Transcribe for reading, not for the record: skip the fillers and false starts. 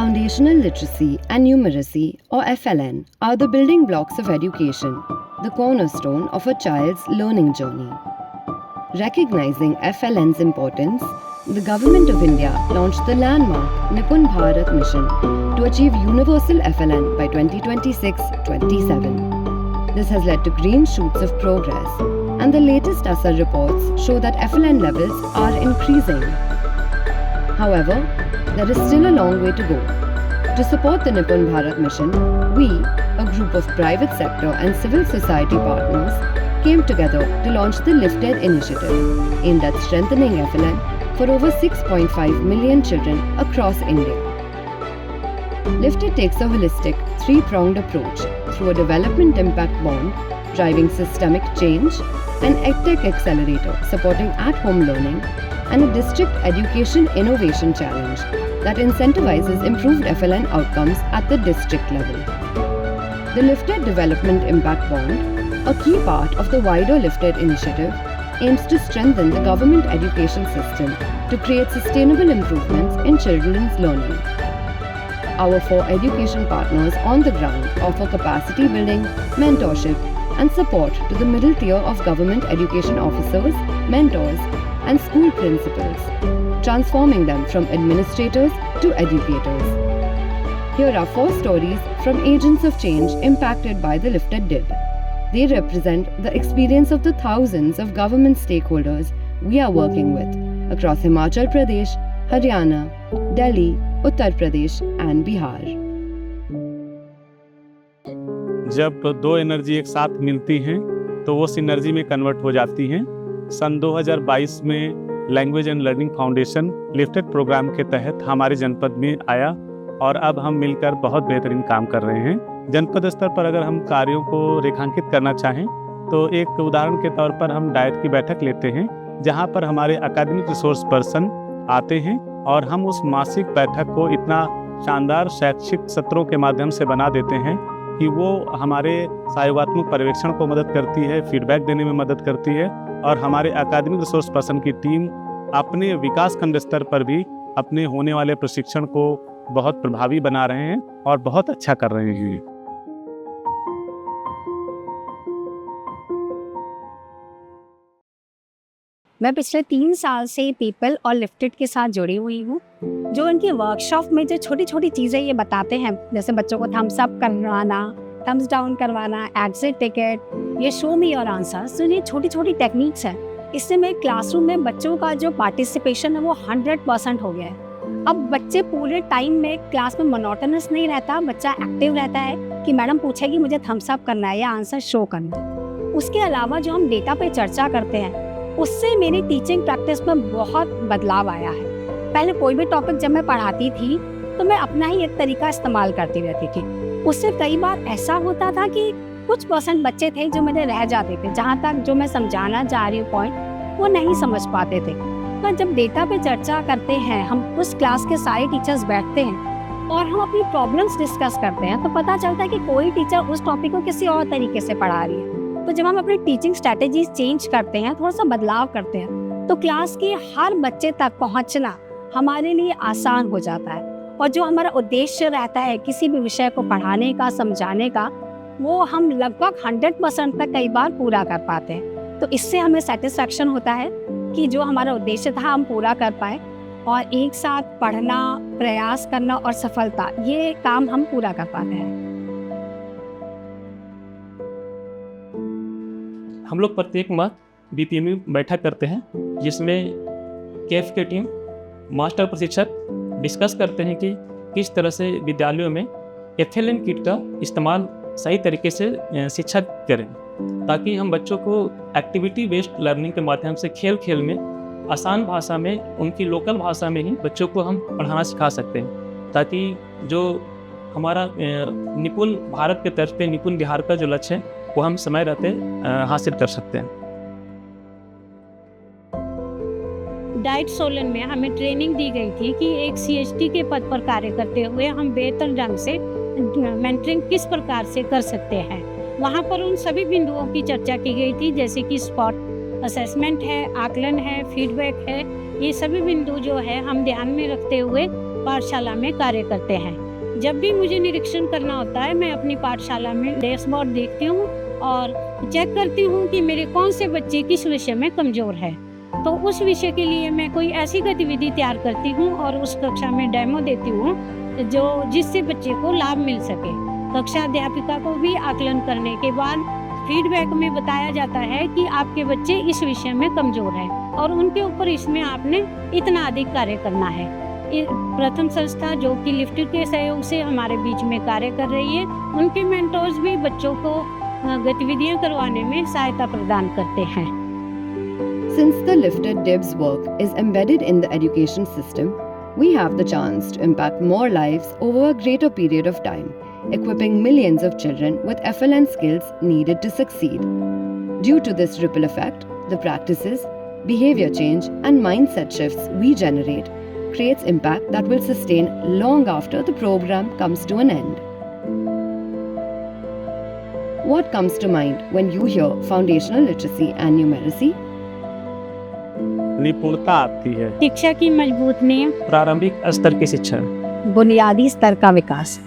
Foundational literacy and numeracy, or FLN, are the building blocks of education, the cornerstone of a child's learning journey. Recognizing FLN's importance, the Government of India launched the landmark Nipun Bharat Mission to achieve universal FLN by 2026-27. This has led to green shoots of progress, and the latest ASAR reports show that FLN levels are increasing. However, there is still a long way to go. To support the Nipun Bharat Mission, we, a group of private sector and civil society partners, came together to launch the Lifted initiative, aimed at strengthening FLN for over 6.5 million children across India. Lifted takes a holistic, three-pronged approach through a development impact bond, driving systemic change, an EdTech accelerator supporting at-home learning, and a district education innovation challenge that incentivizes improved FLN outcomes at the district level. The Lifted Development Impact Bond, a key part of the wider Lifted initiative, aims to strengthen the government education system to create sustainable improvements in children's learning. Our 4 education partners on the ground offer capacity building, mentorship, and support to the middle tier of government education officers, mentors, and school principals, transforming them from administrators to educators. Here are 4 stories from agents of change impacted by the Lifted DIB. They represent the experience of the thousands of government stakeholders we are working with across Himachal Pradesh, Haryana, Delhi, Uttar Pradesh, and Bihar. जब 2 energy एक साथ मिलती हैं तो वो synergy में convert हो जाती हैं। सन 2022 में language and learning foundation lifted programme के तहत हमारे जनपद में आया और अब हम मिलकर बहुत बेहतरीन काम कर रहे हैं। जनपद स्तर पर अगर हम कार्यों को रेखांकित करना चाहें तो एक उदाहरण के तौर पर हम डाइट की बैठक लेते हैं, जहां पर हमारे अकादमिक रिसोर्स पर्सन आते हैं और हम उस मासिक बैठक को इतना शानदार शैक्षिक सत्रों के माध्यम से बना देते हैं कि वो हमारे सहयोगात्मक पर्यवेक्षण को मदद करती है, फीडबैक देने में मदद करती है और हमारे अकादमिक रिसोर्स पर्सन की टीम अपने विकास खंड स्तर पर भी अपने होने वाले प्रशिक्षण को बहुत प्रभावी बना रहे हैं और बहुत अच्छा कर रहे हैं। मैं पिछले 3 साल से पीपल और लिफ्टेड के साथ जुड़ी हुई हूँ, जो उनकी वर्कशॉप में जो छोटी छोटी चीज़ें ये बताते हैं, जैसे बच्चों को थम्स अप करवाना, थम्स डाउन करवाना, एग्जिट टिकट, ये शो मी योर आंसर्स, तो ये छोटी छोटी टेक्निक्स हैं। इससे मेरे क्लासरूम में बच्चों का जो पार्टिसिपेशन है वो 100% हो गया है। अब बच्चे पूरे टाइम में क्लास में मोनोटोनस नहीं रहता, बच्चा एक्टिव रहता है कि मैडम पूछेगी मुझे थम्स अप करना है या आंसर शो करना है। उसके अलावा जो हम डेटा पे चर्चा करते हैं उससे मेरी टीचिंग प्रैक्टिस में बहुत बदलाव आया है। पहले कोई भी टॉपिक जब मैं पढ़ाती थी तो मैं अपना ही एक तरीका इस्तेमाल करती रहती थी। उससे कई बार ऐसा होता था कि कुछ % बच्चे थे जो मेरे रह जाते थे, जहाँ तक जो मैं समझाना चाह रही हूँ पॉइंट वो नहीं समझ पाते थे। पर जब डेटा पे चर्चा करते हैं, हम उस क्लास के सारे टीचर्स बैठते हैं और हम अपनी प्रॉब्लम्स डिस्कस करते हैं, तो पता चलता है कि कोई टीचर उस टॉपिक को किसी और तरीके से पढ़ा रही है। तो जब हम अपनी टीचिंग स्ट्रैटेजीज चेंज करते हैं, थोड़ा सा बदलाव करते हैं, तो क्लास के हर बच्चे तक पहुंचना हमारे लिए आसान हो जाता है और जो हमारा उद्देश्य रहता है किसी भी विषय को पढ़ाने का, समझाने का, वो हम लगभग 100% तक कई बार पूरा कर पाते हैं। तो इससे हमें सेटिस्फैक्शन होता है कि जो हमारा उद्देश्य था हम पूरा कर पाए और एक साथ पढ़ना, प्रयास करना और सफलता, ये काम हम पूरा कर पाते हैं। हम लोग प्रत्येक माह बीपीएम में बैठक करते हैं, जिसमें कैफ की टीम, मास्टर प्रशिक्षक डिस्कस करते हैं कि किस तरह से विद्यालयों में एफएलएन किट का इस्तेमाल सही तरीके से शिक्षक करें, ताकि हम बच्चों को एक्टिविटी बेस्ड लर्निंग के माध्यम से खेल खेल में आसान भाषा में, उनकी लोकल भाषा में ही बच्चों को हम पढ़ाना सिखा सकते हैं, ताकि जो हमारा निपुण भारत के तरफ पे निपुण बिहार का जो लक्ष्य है वो हम समय रहते हासिल कर सकते हैं। डाइट सोलन में हमें ट्रेनिंग दी गई थी कि एक सीएचटी के पद पर कार्य करते हुए हम बेहतर ढंग से मेंटरिंग किस प्रकार से कर सकते हैं। वहाँ पर उन सभी बिंदुओं की चर्चा की गई थी, जैसे कि स्पॉट असेसमेंट है, आकलन है, फीडबैक है। ये सभी बिंदु जो है हम ध्यान में रखते हुए पाठशाला में कार्य करते हैं। जब भी मुझे निरीक्षण करना होता है, मैं अपनी पाठशाला में डैशबोर्ड देखती हूँ और चेक करती हूँ कि मेरे कौन से बच्चे किस विषय में कमज़ोर है। तो उस विषय के लिए मैं कोई ऐसी गतिविधि तैयार करती हूँ और उस कक्षा में डेमो देती हूँ जिससे बच्चे को लाभ मिल सके। कक्षा अध्यापिका को भी आकलन करने के बाद फीडबैक में बताया जाता है कि आपके बच्चे इस विषय में कमज़ोर हैं और उनके ऊपर इसमें आपने इतना अधिक कार्य करना है। प्रथम संस्था जो कि लिफ्टेड के सहयोग से हमारे बीच में कार्य कर रही है, उनके मेंटर्स भी बच्चों को गतिविधियां करवाने में सहायता प्रदान करते हैं। Since the Lifted DIBS work is embedded in the education system, we have the chance to impact more lives over a greater period of time, equipping millions of children with FLN skills needed to succeed. Due to this ripple effect, the practices, behavior change, and mindset shifts we generate creates impact that will sustain long after the program comes to an end. What comes to mind when you hear foundational literacy and numeracy? निपुणता आती है। शिक्षा की मजबूत नींव, प्रारंभिक स्तर की शिक्षा, बुनियादी स्तर का विकास।